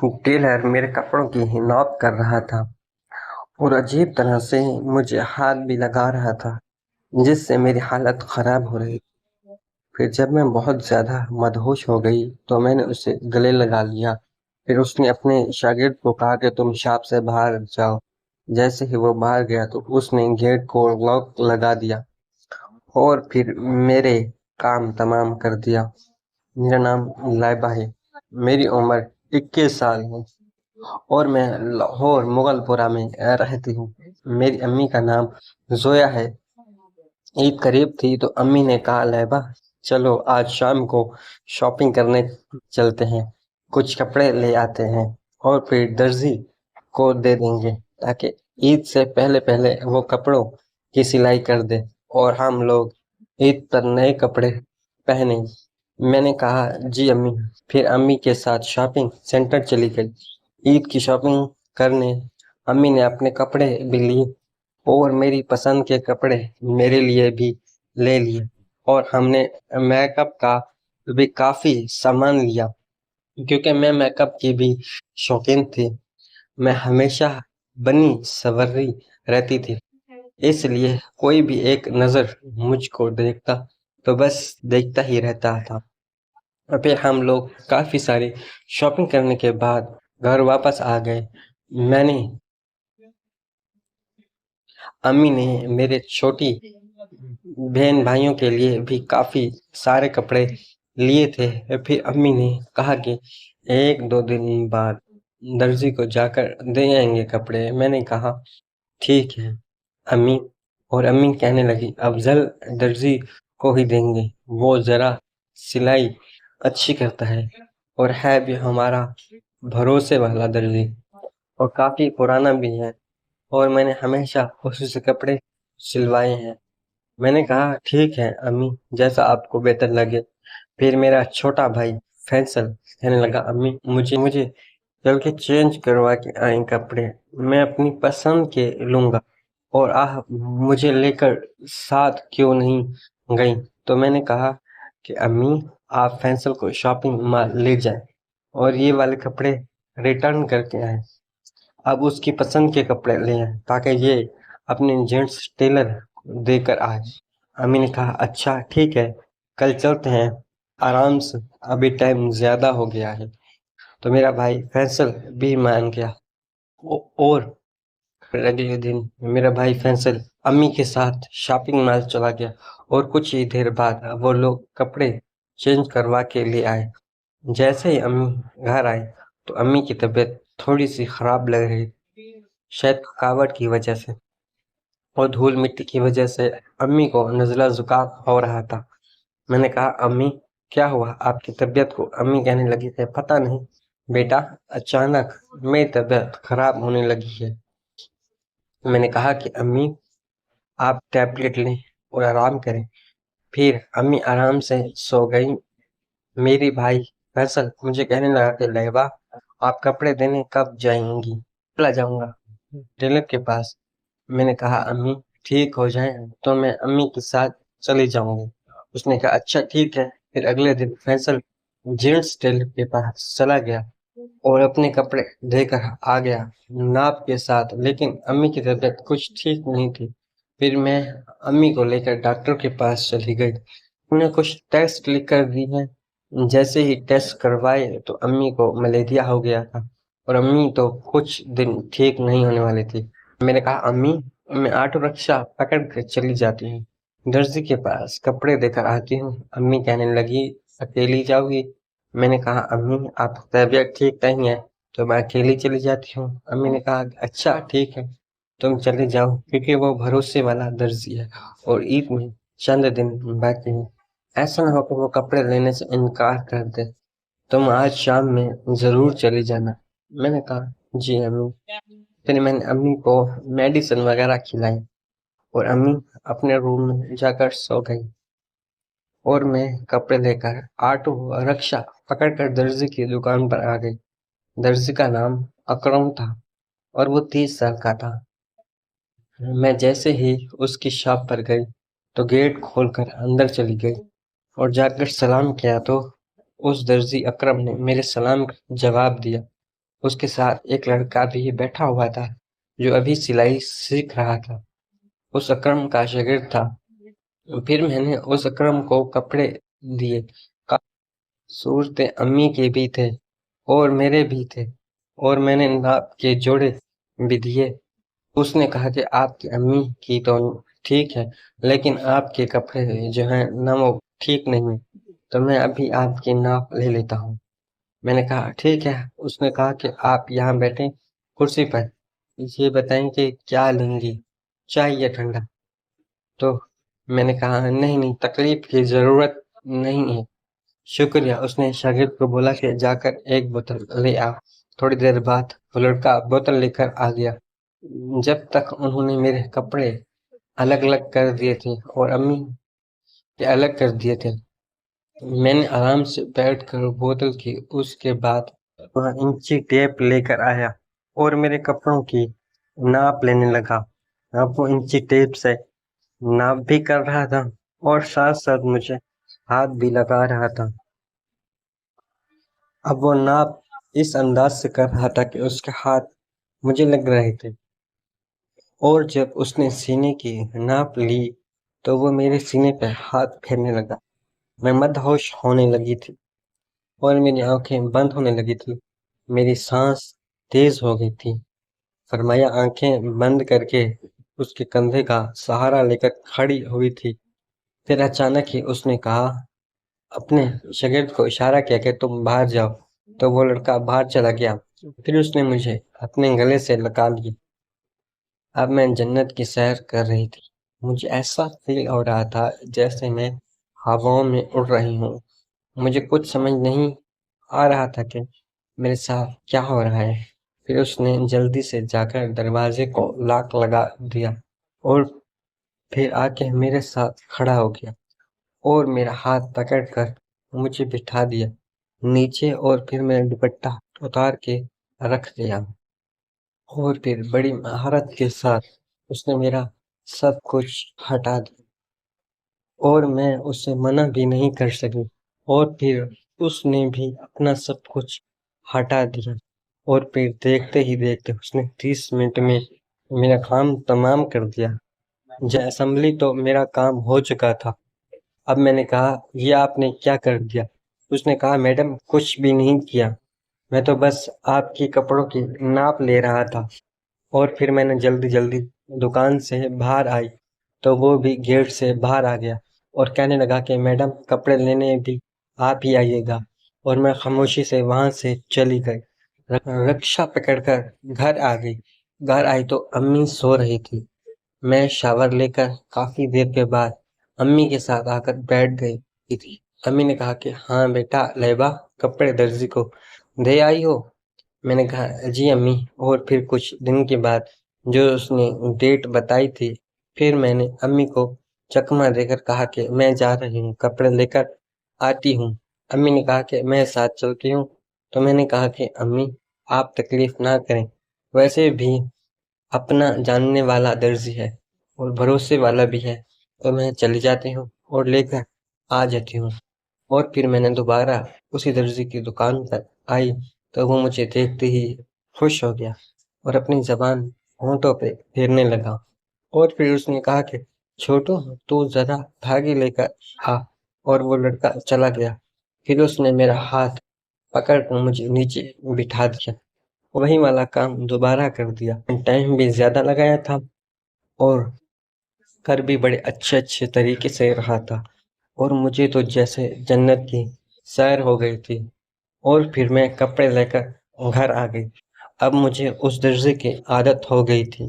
Tailor میرے کپڑوں کی ناپ کر رہا تھا اور عجیب طرح سے مجھے ہاتھ بھی لگا رہا تھا، جس سے میری حالت خراب ہو رہی تھی۔ پھر جب میں بہت زیادہ مدہوش ہو گئی تو میں نے اسے گلے لگا لیا۔ پھر اس نے اپنے شاگرد کو کہا کہ تم شاپ سے باہر جاؤ۔ جیسے ہی وہ باہر گیا تو اس نے گیٹ کو لاک لگا دیا اور پھر میرے کام تمام کر دیا۔ میرا نام لائبہ ہے، میری عمر 21 سال ہے اور میں لاہور مغل پورہ میں رہتی ہوں۔ میری امی کا نام زویا ہے۔ عید قریب تھی تو امی نے کہا لہبا چلو آج شام کو شاپنگ کرنے چلتے ہیں، کچھ کپڑے لے آتے ہیں اور پھر درزی کو دے دیں گے تاکہ عید سے پہلے پہلے وہ کپڑوں کی سلائی کر دے اور ہم لوگ عید پر نئے کپڑے پہنیں۔ میں نے کہا جی امی۔ پھر امی کے ساتھ شاپنگ سینٹر چلی گئی عید کی شاپنگ کرنے۔ امی نے اپنے کپڑے بھی لیے اور میری پسند کے کپڑے میرے لیے بھی لے لیے اور ہم نے میک اپ کا بھی کافی سامان لیا کیونکہ میں میک اپ کی بھی شوقین تھی۔ میں ہمیشہ بنی سنوری رہتی تھی، اس لیے کوئی بھی ایک نظر مجھ کو دیکھتا تو بس دیکھتا ہی رہتا تھا۔ اور پھر ہم لوگ کافی ساری شاپنگ کرنے کے بعد گھر واپس آ گئے۔ میں نے امی نے میرے چھوٹی بہن بھائیوں کے لیے بھی کافی سارے کپڑے لیے تھے۔ پھر امی نے کہا کہ ایک دو دن بعد درزی کو جا کر دے آئیں گے کپڑے۔ میں نے کہا ٹھیک ہے امی، اور امی کہنے لگی افضل درزی کو ہی دیں گے، وہ ذرا سلائی اچھی کرتا ہے اور ہے بھی ہمارا بھروسے والا درزی اور کافی پرانا بھی ہے، اور میں نے ہمیشہ اسی سے کپڑے سلوائے ہیں۔ میں نے کہا ٹھیک ہے امی، جیسا آپ کو بہتر لگے۔ پھر میرا چھوٹا بھائی فیصل کہنے لگا امی مجھے چل کے چینج کروا کے آئیں کپڑے، میں اپنی پسند کے لوں گا، اور مجھے لے کر ساتھ کیوں نہیں گئی؟ تو میں نے کہا کہ امی آپ فیصل کو شاپنگ مال لے جائیں اور یہ والے کپڑے ریٹرن کر کے آئیں، اب اس کی پسند کے کپڑے لے آئیں تاکہ یہ اپنے جینٹس ٹیلر دے کر آئے۔ امی نے کہا اچھا ٹھیک ہے، کل چلتے ہیں آرام سے، ابھی ٹائم زیادہ ہو گیا ہے۔ تو میرا بھائی فیصل بھی مان گیا اور پھر اگلے دن میرا بھائی فیصل امی کے ساتھ شاپنگ مال چلا گیا اور کچھ ہی دیر بعد وہ لوگ کپڑے چینج کروا کے لے آئے۔ جیسے ہی امی گھر آئے تو امی کی طبیعت تھوڑی سی خراب لگ رہی، شاید تھکاوٹ کی وجہ سے اور دھول مٹی کی وجہ سے امی کو نزلہ زکام ہو رہا تھا۔ میں نے کہا امی کیا ہوا آپ کی طبیعت کو؟ امی کہنے لگی ہے پتہ نہیں بیٹا، اچانک میری طبیعت خراب ہونے لگی ہے۔ میں نے کہا کہ امی آپ ٹیبلٹ لیں اور آرام کریں۔ پھر امی آرام سے سو گئی۔ میری بھائی فیصل مجھے کہنے لگا کہ لہبا آپ کپڑے دینے کب جائیں گی؟ چلا جاؤں گا ٹیلر کے پاس۔ میں نے کہا امی ٹھیک ہو جائیں تو میں امی کے ساتھ چلی جاؤں گی۔ اس نے کہا اچھا ٹھیک ہے۔ پھر اگلے دن فیصل جینٹس ٹیلر کے پاس چلا گیا اور اپنے کپڑے دے کر آ گیا ناپ کے ساتھ، لیکن امی کی طبیعت کچھ ٹھیک نہیں تھی۔ پھر میں امی کو لے کر ڈاکٹر کے پاس چلی گئی۔ انہوں نے کچھ ٹیسٹ لکھ کر دی ہیں۔ جیسے ہی ٹیسٹ کروائے تو امی کو ملیریا ہو گیا تھا اور امی تو کچھ دن ٹھیک نہیں ہونے والی تھی۔ میں نے کہا امی میں آٹو رکشہ پکڑ کر چلی جاتی ہوں، درزی کے پاس کپڑے دے کر آتی ہوں۔ امی کہنے لگی اکیلی جاؤ گی؟ میں نے کہا امی آپ کی طبیعت ٹھیک نہیں ہے تو میں اکیلی چلی جاتی ہوں۔ امی نے کہا اچھا ٹھیک ہے تم چلے جاؤ، کیونکہ وہ بھروسے والا درزی ہے اور عید میں چند دن باقی ہیں، ایسا نہ ہو کہ وہ کپڑے لینے سے انکار کر دے، تم آج شام میں ضرور چلی جانا۔ میں نے کہا جی امی۔ پھر میں نے امی کو میڈیسن وغیرہ کھلائی اور امی اپنے روم میں جا کر سو گئی اور میں کپڑے لے کر آٹو رکشہ پکڑ کر درزی کی دکان پر آ گئی۔ درزی کا نام اکرم تھا اور وہ 30 سال کا تھا۔ میں جیسے ہی اس کی شاپ پر گئی تو گیٹ کھول کر اندر چلی گئی اور جا کر سلام کیا تو اس درزی اکرم نے میرے سلام کا جواب دیا اس کے ساتھ ایک لڑکا بھی بیٹھا ہوا تھا جو ابھی سلائی سیکھ رہا تھا، اس اکرم کا شاگرد تھا۔ پھر میں نے اس اکرم کو کپڑے دیے، صورتیں امی کے بھی تھے اور میرے بھی تھے، اور میں نے ناپ کے جوڑے بھی دیے۔ اس نے کہا کہ آپ کی امی کی تو ٹھیک ہے، لیکن آپ کے کپڑے جو ہیں نہ وہ ٹھیک نہیں، تو میں ابھی آپ کی ناپ لے لیتا ہوں۔ میں نے کہا ٹھیک ہے۔ اس نے کہا کہ آپ یہاں بیٹھیں کرسی پر، یہ بتائیں کہ کیا لیں گی، چائے یا ٹھنڈا؟ تو میں نے کہا نہیں تکلیف کی ضرورت نہیں ہے، شکریہ۔ اس نے شاگرد کو بولا کہ جا کر ایک بوتل لے آ۔ تھوڑی دیر بعد وہ لڑکا بوتل لے کر آ گیا۔ جب تک انہوں نے میرے کپڑے الگ الگ کر دیے تھے اور امی کے الگ کر دیے تھے، میں نے آرام سے بیٹھ کر بوتل کی۔ اس کے بعد وہ انچی ٹیپ لے کر آیا اور میرے کپڑوں کی ناپ لینے لگا۔ اب وہ انچی ٹیپ سے ناپ بھی کر رہا تھا اور ساتھ ساتھ مجھے ہاتھ بھی لگا رہا تھا۔ اب وہ ناپ اس انداز سے کر رہا تھا کہ اس کے ہاتھ مجھے لگ رہے تھے، اور جب اس نے سینے کی ناپ لی تو وہ میرے سینے پہ ہاتھ پھیرنے لگا۔ میں مدہوش ہونے لگی تھی اور میری آنکھیں بند ہونے لگی تھی، میری سانس تیز ہو گئی تھی۔ فرمایا آنکھیں بند کر کے اس کے کندھے کا سہارا لے کر کھڑی ہوئی تھی۔ پھر اچانک ہی اس نے کہا، اپنے شاگرد کو اشارہ کیا کہ تم باہر جاؤ، تو وہ لڑکا باہر چلا گیا۔ پھر اس نے مجھے اپنے گلے سے لگا لیا۔ اب میں جنت کی سیر کر رہی تھی۔ مجھے ایسا فیل ہو رہا تھا جیسے میں ہواؤں میں اڑ رہی ہوں۔ مجھے کچھ سمجھ نہیں آ رہا تھا کہ میرے ساتھ کیا ہو رہا ہے۔ پھر اس نے جلدی سے جا کر دروازے کو لاک لگا دیا اور پھر آ کے میرے ساتھ کھڑا ہو گیا اور میرا ہاتھ پکڑ کر مجھے بٹھا دیا نیچے، اور پھر میں دوپٹہ اتار کے رکھ دیا، اور پھر بڑی مہارت کے ساتھ اس نے میرا سب کچھ ہٹا دیا اور میں اسے منع بھی نہیں کر سکی، اور پھر اس نے بھی اپنا سب کچھ ہٹا دیا، اور پھر دیکھتے ہی دیکھتے اس نے 30 منٹ میں میرا کام تمام کر دیا۔ اسمبلی تو میرا کام ہو چکا تھا۔ اب میں نے کہا یہ آپ نے کیا کر دیا؟ اس نے کہا میڈم کچھ بھی نہیں کیا، میں تو بس آپ کی کپڑوں کی ناپ لے رہا تھا۔ اور پھر میں نے جلدی جلدی دکان سے باہر آئی تو وہ بھی گیٹ سے باہر آ گیا اور کہنے لگا کہ میڈم کپڑے لینے بھی آپ ہی آئیے گا، اور میں خاموشی سے وہاں سے چلی گئی۔ رکشہ پکڑ کر گھر آ گئی۔ گھر آئی تو امی سو رہی تھی۔ میں شاور لے کر کافی دیر کے بعد امی کے ساتھ آ کر بیٹھ گئی تھی۔ امی نے کہا کہ ہاں بیٹا لیبا، کپڑے درزی کو دے آئی ہو؟ میں نے کہا جی امی۔ اور پھر کچھ دن کے بعد جو اس نے ڈیٹ بتائی تھی، پھر میں نے امی کو چکمہ دے کر کہا کہ میں جا رہی ہوں، کپڑے لے کر آتی ہوں۔ امی نے کہا کہ میں ساتھ چلتی ہوں، تو میں نے کہا کہ امی آپ تکلیف نہ کریں، ویسے بھی اپنا جاننے والا درزی ہے اور بھروسے والا بھی ہے، تو میں چلی جاتی ہوں اور لے کر آ جاتی ہوں۔ اور پھر میں نے دوبارہ اسی درزی کی دکان پر آئی تو وہ مجھے دیکھتے ہی خوش ہو گیا اور اپنی زبان ہونٹوں پہ پھیرنے لگا، اور پھر اس نے کہا کہ چھوٹو تو ذرا دھاگے لے کر آ، اور وہ لڑکا چلا گیا۔ پھر اس نے میرا ہاتھ پکڑ کر مجھے نیچے بٹھا دیا، وہی والا کام دوبارہ کر دیا۔ ٹائم بھی زیادہ لگایا تھا اور کر بھی بڑے اچھے طریقے سے رہا تھا، اور مجھے تو جیسے جنت کی سیر ہو گئی تھی۔ اور پھر میں کپڑے لے کر گھر آ گئی۔ اب مجھے اس درزی کی عادت ہو گئی تھی